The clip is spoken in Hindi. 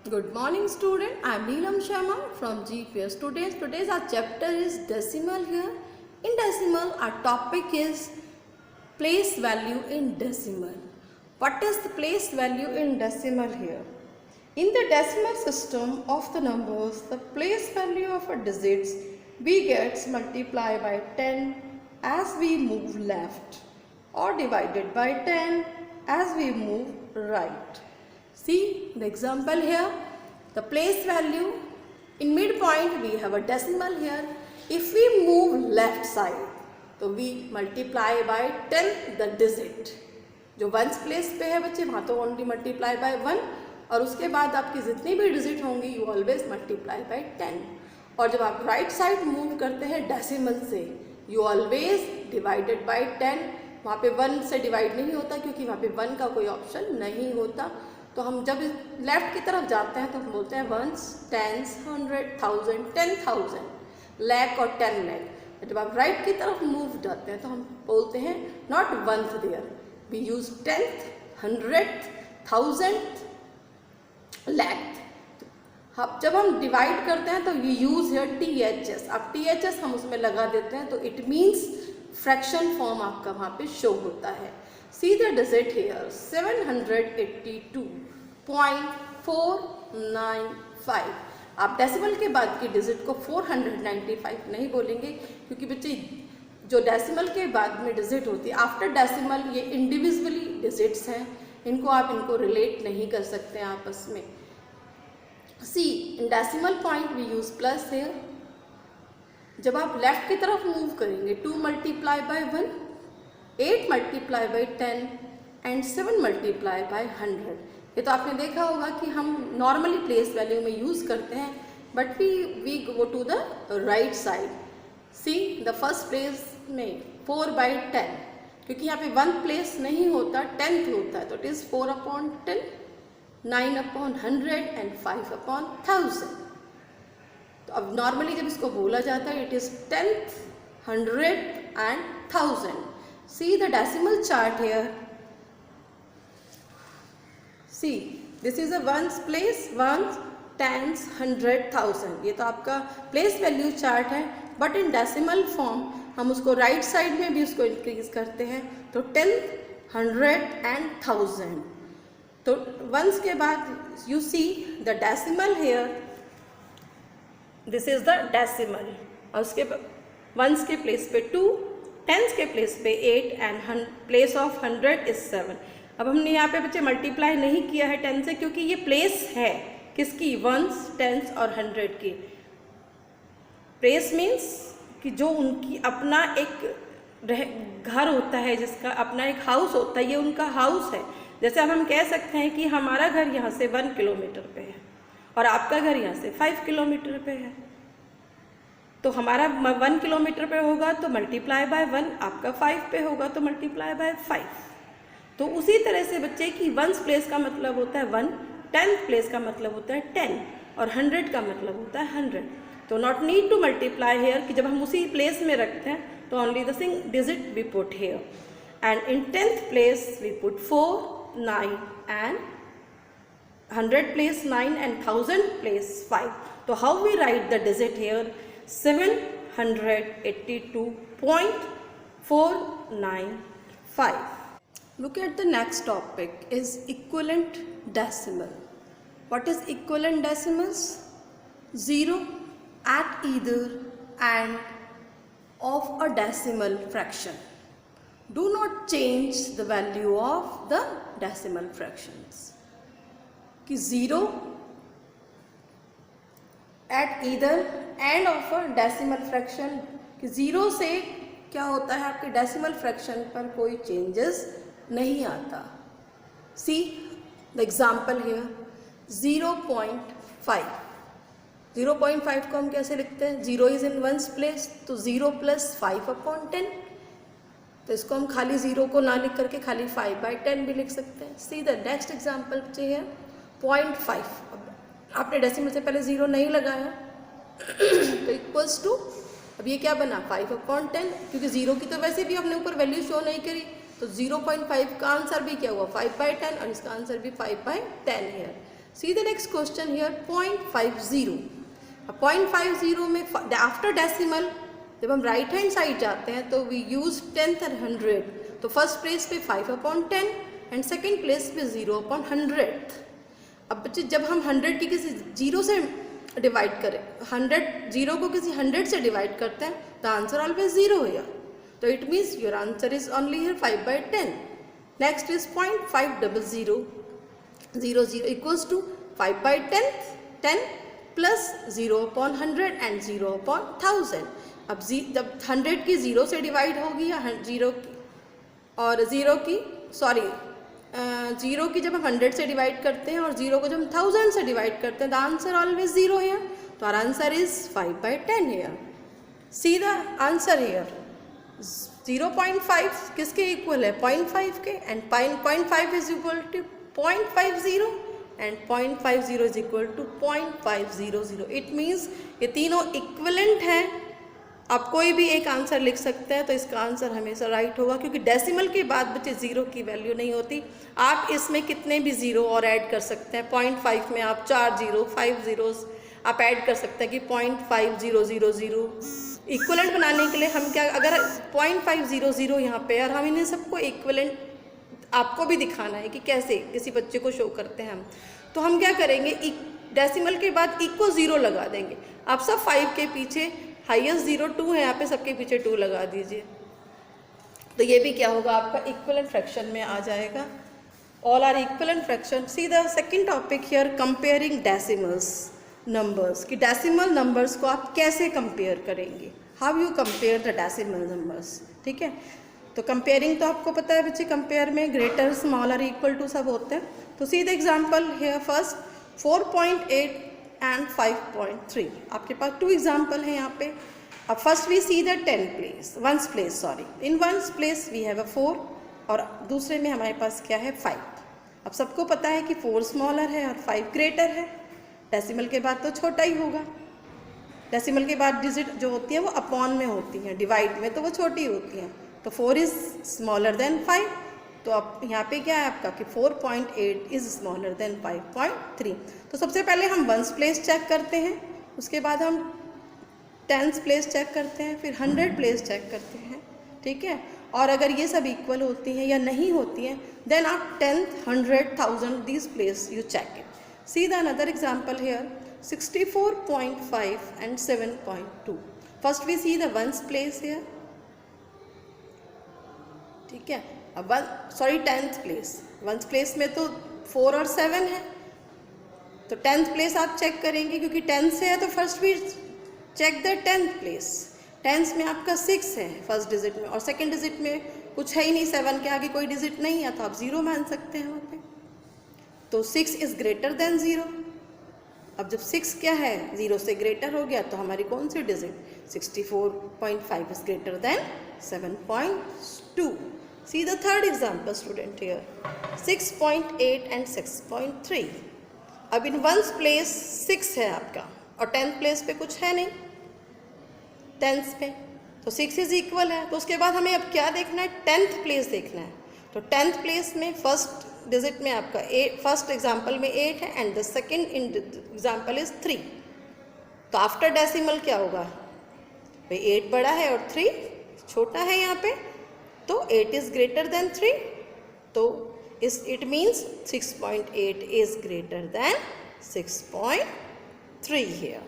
Good morning student, I am Neelam Sharma from GPS. Today's our chapter is decimal here. In decimal our topic is place value in decimal. What is the place value in decimal here? In the decimal system of the numbers, the place value of a digits we gets multiplied by 10 as we move left or divided by 10 as we move right. See the example here, the place value in midpoint we have a decimal here. If we move left side तो we multiply by 10 the digit. जो वंस प्लेस पे है बच्चे वहाँ तो ओनली मल्टीप्लाई बाय 1 और उसके बाद आपकी जितनी भी डिजिट होंगी यू ऑलवेज मल्टीप्लाई बाय 10 और जब आप राइट साइड मूव करते हैं डेसिमल से यू ऑलवेज डिवाइडेड बाय 10. वहाँ पे 1 से डिवाइड नहीं होता क्योंकि वहाँ पे 1 का कोई ऑप्शन नहीं होता. तो हम जब लेफ्ट की तरफ जाते हैं तो हम बोलते हैं वंस, टेंस, 100, 1000, 10,000, लैख और 10 लैख. जब आप राइट की तरफ मूव जाते हैं तो हम बोलते हैं not oneth there, we use tenth, 100th, 1000th, lakh. जब हम डिवाइड करते हैं तो वी यूज हियर THS. अब THS हम उसमें लगा देते हैं तो इट मीन्स फ्रैक्शन फॉर्म आपका वहाँ पे शो होता है. See the digit here 782.495. आप डेसिमल के बाद की डिजिट को 495 नहीं बोलेंगे क्योंकि बच्चे जो डेसिमल के बाद में डिजिट होती है आफ्टर डेसिमल ये इंडिविजुअली डिजिट्स हैं, इनको रिलेट नहीं कर सकते हैं आपस में. See in decimal point we use plus here. जब आप लेफ्ट की तरफ मूव करेंगे 2 multiply by 1, 8 multiply by 10 and 7 multiply by 100. ये तो आपने देखा होगा कि हम नॉर्मली प्लेस वैल्यू में यूज़ करते हैं but we go to the right side. See the first place में 4 बाई 10 क्योंकि यहाँ पे 1 प्लेस नहीं होता 10th होता है तो इट इज़ 4/10, 9/100 एंड 5/1000. तो अब नॉर्मली जब इसको बोला जाता है it is 10th, 100 and 1000. See the decimal chart here. See, this is a ones place, ones, tens, 100, 1000. ये तो आपका प्लेस वैल्यू चार्ट है बट इन डेसिमल फॉर्म हम उसको राइट साइड में भी उसको इंक्रीज करते हैं तो 10, 100 एंड 1000. तो वंस के बाद you see the decimal here, this is the decimal और उसके वंस के प्लेस पे 2, टेंस के प्लेस पे 8 एंड प्लेस ऑफ 100 इज 7. अब हमने यहाँ पे बच्चे मल्टीप्लाई नहीं किया है 10 से क्योंकि ये प्लेस है किसकी, वंस, टेंस और 100 की. प्लेस मीन्स कि जो उनकी अपना एक घर होता है, जिसका अपना एक हाउस होता है, ये उनका हाउस है. जैसे अब हम कह सकते हैं कि हमारा घर यहाँ से 1 किलोमीटर पे है और आपका घर यहाँ से 5 किलोमीटर पे है. तो हमारा 1 किलोमीटर पे होगा तो मल्टीप्लाई बाय 1, आपका 5 पे होगा तो मल्टीप्लाई बाय 5. तो उसी तरह से बच्चे की वंस प्लेस का मतलब होता है 1, 10th प्लेस का मतलब होता है 10 और 100 का मतलब होता है 100. तो not need to multiply here कि जब हम उसी प्लेस में रखते हैं तो only the single digit we put here. And in 10th place we put 4, 9 and 100 place 9 and 1000 place 5. तो how we write the digit here 782.495. Look at the next topic is equivalent decimal. What is equivalent decimals? 0 at either end of a decimal fraction. Do not change the value of the decimal fractions. कि 0 at either end of a decimal fraction कि 0 से क्या होता है आपके डेसिमल फ्रैक्शन पर कोई चेंजेस नहीं आता. सी द एग्जाम्पल हियर 0.5. 0.5 को हम कैसे लिखते हैं, 0 इज इन वंस प्लेस तो 0 + 5/10. तो इसको हम खाली 0 को ना लिख करके खाली 5/10 भी लिख सकते हैं. सी द नेक्स्ट एग्जाम्पल चाहिए 0.5. आपने डेसिमल से पहले 0 नहीं लगाया तो इक्वल्स टू, अब ये क्या बना 5/10 क्योंकि 0 की तो वैसे भी हमने ऊपर वैल्यू शो नहीं करी तो 0.5 का आंसर भी क्या हुआ 5/10 और इसका आंसर भी 5/10 है. See the next question here 0.50. अब 0.50 में आफ्टर डेसिमल जब हम राइट हैंड साइड जाते हैं तो वी यूज 10th और 100. तो फर्स्ट प्लेस पे 5/10 एंड सेकेंड प्लेस पे 0/100. अब बच्चे जब हम 100 की किसी जीरो से डिवाइड करें, 100 जीरो को किसी 100 से डिवाइड करते हैं, द आंसर ऑलवेज 0 हियर. तो it means your answer is only here 5/10. Next is 0.500. 0 equals to 5/10, 10 प्लस 0/100 एंड 0/1000. अब जब 100 की 0 से डिवाइड होगी या 0 की और 0 की जीरो की जब हम 100 से डिवाइड करते हैं और 0 को जब हम 1000 से डिवाइड करते हैं, द आंसर ऑलवेज 0 हियर. तो our answer is 5/10 here. See the answer here. 0.5 किसके इक्वल है? 0.5 के. And 0.5 is equal to 0.50 and 0.50 is equal to 0.500. It means ये तीनों इक्वलेंट हैं. आप कोई भी एक आंसर लिख सकते हैं तो इसका आंसर हमेशा राइट होगा, क्योंकि डेसिमल के बाद बच्चे जीरो की वैल्यू नहीं होती. आप इसमें कितने भी जीरो और ऐड कर सकते हैं. 0.5 में आप 4 जीरो 5 जीरोस आप ऐड कर सकते हैं कि 0.5000. इक्वलेंट बनाने के लिए हम क्या, अगर 0.500 यहाँ पे और हम इन्हें सबको इक्वलेंट आपको भी दिखाना है कि कैसे किसी बच्चे को शो करते हैं हम, तो हम क्या करेंगे, डेसिमल के बाद इक्वल 0 लगा देंगे. आप सब 5 के पीछे हाईएस्ट 0 2 है, यहाँ पे सबके पीछे 2 लगा दीजिए. तो ये भी क्या होगा, आपका इक्वलेंट फ्रैक्शन में आ जाएगा. All are equivalent fraction. See the second topic here, comparing decimals numbers. कि डेसिमल नंबर्स को आप कैसे कंपेयर करेंगे, how you compare the decimal numbers. ठीक है, तो कंपेयरिंग तो आपको पता है बच्चे, कंपेयर में ग्रेटर स्मॉल और इक्वल टू सब होते हैं. तो see the example here. First 4.8 and 5.3. आपके पास 2 एग्जाम्पल हैं यहाँ पे. अब first we see the 1s place. In 1s place we have a 4 और दूसरे में हमारे पास क्या है 5. अब सबको पता है कि 4 स्मॉलर है और 5 ग्रेटर है. डेसिमल के बाद तो छोटा ही होगा. डेसिमल के बाद डिजिट जो होती हैं वो अपॉन में होती हैं, डिवाइड में तो वो छोटी होती हैं. तो 4 इज स्मॉलर देन 5. तो अब यहाँ पे क्या है आपका कि 4.8 इज स्मॉलर देन 5.3. तो सबसे पहले हम 1s प्लेस चेक करते हैं, उसके बाद हम 10s प्लेस चेक करते हैं, फिर 100 प्लेस चेक करते हैं. ठीक है, और अगर ये सब इक्वल होती हैं या नहीं होती हैं, देन आप 10th 100 1000 this place you check it. See the another example here, 64.5 and 7.2. First we see the 1s place here. ठीक है, अब 10th प्लेस. 1s प्लेस में तो 4 और 7 है, तो 10th प्लेस आप चेक करेंगे, क्योंकि 10 से है तो first we check the 10th place. 10th में आपका 6 है फर्स्ट डिजिट में, और सेकंड डिजिट में कुछ है ही नहीं, 7 के आगे कोई डिजिट नहीं है, तो आप 0 मान सकते हैं वहाँ पे. तो 6 इज ग्रेटर देन 0. अब जब 6 क्या है 0 से ग्रेटर हो गया, तो हमारी कौन सी digit 64.5 is greater than 7.2. See the third example student here, 6.8 and 6.3. अब इन 1s प्लेस 6 है आपका और 10th प्लेस पे कुछ है नहीं 10th पे, तो 6 इज इक्वल है. तो उसके बाद हमें अब क्या देखना है, 10th प्लेस देखना है. तो 10th प्लेस में फर्स्ट डिजिट में आपका फर्स्ट एग्जाम्पल में 8 है and the second example is 3. तो आफ्टर डेसिमल क्या होगा भाई, 8 बड़ा है और 3 छोटा है यहाँ पे, तो 8 इज ग्रेटर देन 3. तो it means 6.8 is greater then 6.3 here.